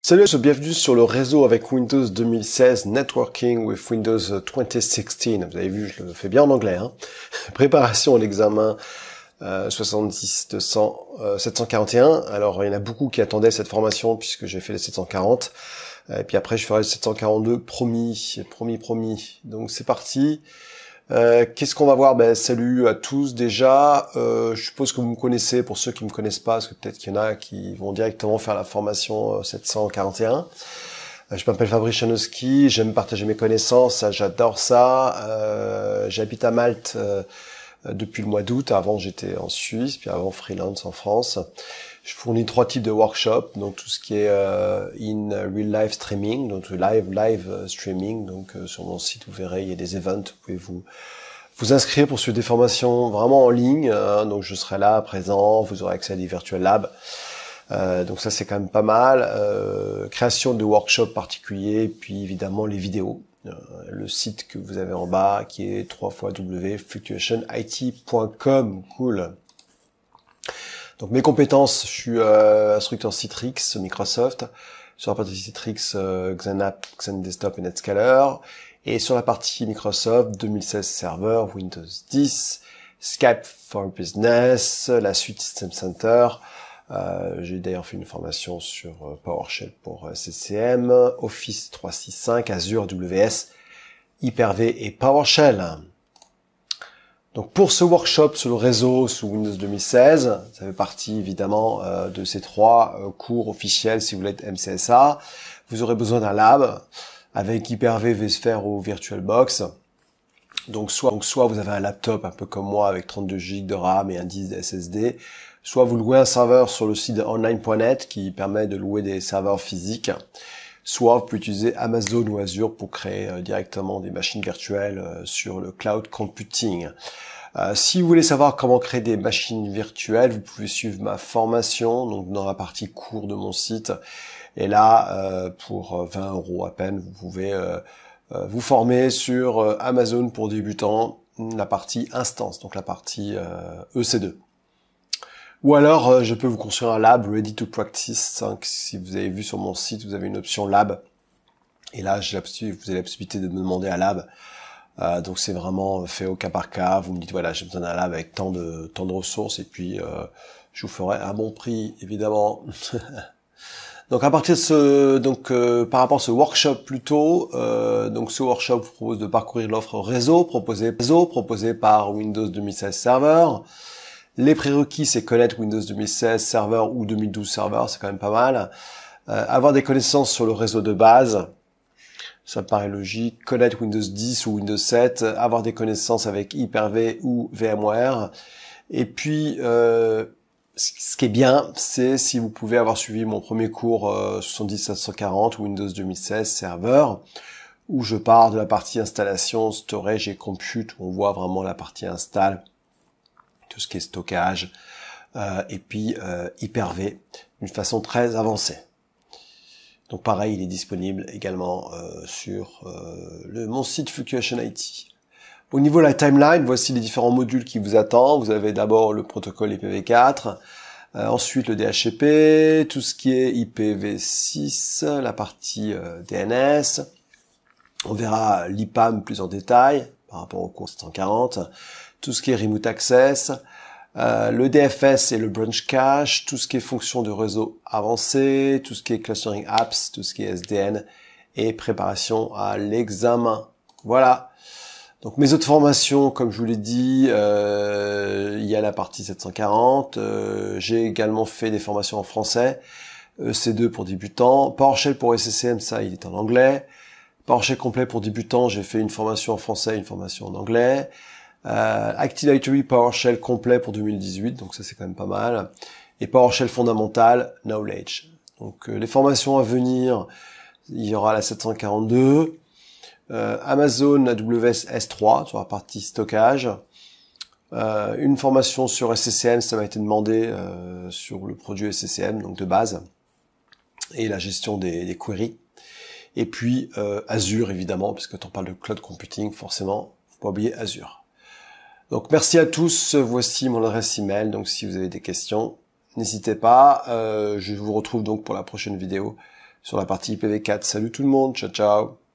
Salut, bienvenue sur le réseau avec Windows 2016, Networking with Windows 2016. Vous avez vu, je le fais bien en anglais. Préparation à l'examen 741. Alors, il y en a beaucoup qui attendaient cette formation puisque j'ai fait les 740. Et puis après, je ferai le 742, promis. Donc, c'est parti. Qu'est-ce qu'on va voir? Salut à tous déjà. Je suppose que vous me connaissez, pour ceux qui me connaissent pas, parce que peut-être qu'il y en a qui vont directement faire la formation 741. Je m'appelle Fabrice Chanowski, j'aime partager mes connaissances, j'adore ça. J'habite à Malte depuis le mois d'août. Avant j'étais en Suisse, puis avant freelance en France. Je fournis 3 types de workshops, donc tout ce qui est in real life streaming, donc live streaming. Donc sur mon site vous verrez il y a des events, vous pouvez vous inscrire pour suivre des formations vraiment en ligne. Donc je serai là présent, vous aurez accès à des virtual labs. Donc ça c'est quand même pas mal. Création de workshops particuliers, puis évidemment les vidéos. Le site que vous avez en bas qui est www.fluctuationit.com. Cool. Donc mes compétences, je suis instructeur Citrix, Microsoft, sur la partie Citrix, XenApp, XenDesktop et NetScaler, et sur la partie Microsoft 2016 Server, Windows 10, Skype for Business, la suite System Center. J'ai d'ailleurs fait une formation sur PowerShell pour CCM, Office 365, Azure, AWS, Hyper-V et PowerShell. Donc pour ce workshop sur le réseau sous Windows 2016, ça fait partie évidemment de ces 3 cours officiels si vous voulez être MCSA. Vous aurez besoin d'un lab avec Hyper-V, vSphere ou VirtualBox. Donc soit vous avez un laptop un peu comme moi avec 32 Go de RAM et un 10 de SSD, soit vous louez un serveur sur le site online.net qui permet de louer des serveurs physiques. Soit vous pouvez utiliser Amazon ou Azure pour créer directement des machines virtuelles sur le cloud computing. Si vous voulez savoir comment créer des machines virtuelles, vous pouvez suivre ma formation donc dans la partie cours de mon site. Et là, pour 20 € à peine, vous pouvez vous former sur Amazon pour débutants, la partie instance, donc la partie EC2. Ou alors, je peux vous construire un lab ready to practice. Si vous avez vu sur mon site, vous avez une option lab. Et là, vous avez la possibilité de me demander un lab. Donc c'est vraiment fait au cas par cas. Vous me dites voilà, j'ai besoin d'un lab avec tant de ressources et puis je vous ferai un bon prix évidemment. Donc à partir de par rapport à ce workshop plutôt, donc ce workshop vous propose de parcourir l'offre réseau proposée par Windows 2016 Server. Les prérequis, c'est connaître Windows 2016 Server ou 2012 Server, c'est quand même pas mal. Avoir des connaissances sur le réseau de base, ça me paraît logique. Connaître Windows 10 ou Windows 7, avoir des connaissances avec Hyper-V ou VMware. Et puis, ce qui est bien, c'est si vous pouvez avoir suivi mon premier cours 70-740 Windows 2016 Server, où je pars de la partie installation, storage et compute, où on voit vraiment la partie install, tout ce qui est stockage, et puis Hyper-V, d'une façon très avancée. Donc pareil, il est disponible également sur mon site Fluctuation IT. Au niveau de la timeline, voici les différents modules qui vous attendent. Vous avez d'abord le protocole IPv4, ensuite le DHCP, tout ce qui est IPv6, la partie DNS. On verra l'IPAM plus en détail par rapport au cours 740. Tout ce qui est Remote Access, le DFS et le Branch Cache, tout ce qui est fonction de réseau avancé, tout ce qui est Clustering Apps, tout ce qui est SDN et préparation à l'examen. Voilà. Donc mes autres formations, comme je vous l'ai dit, il y a la partie 740. J'ai également fait des formations en français, EC2 pour débutants, PowerShell pour SCCM, ça il est en anglais. PowerShell complet pour débutants, j'ai fait une formation en français, une formation en anglais. Active Directory PowerShell complet pour 2018, donc ça c'est quand même pas mal. Et PowerShell fondamental, Knowledge. Donc les formations à venir, il y aura la 742, Amazon AWS S3 sur la partie stockage, une formation sur SCCM, ça m'a été demandé sur le produit SCCM, donc de base, et la gestion des queries. Et puis Azure évidemment, puisque quand on parle de cloud computing, forcément, faut pas oublier Azure. Donc merci à tous, voici mon adresse email, donc si vous avez des questions, n'hésitez pas, je vous retrouve donc pour la prochaine vidéo sur la partie IPv4. Salut tout le monde, ciao ciao.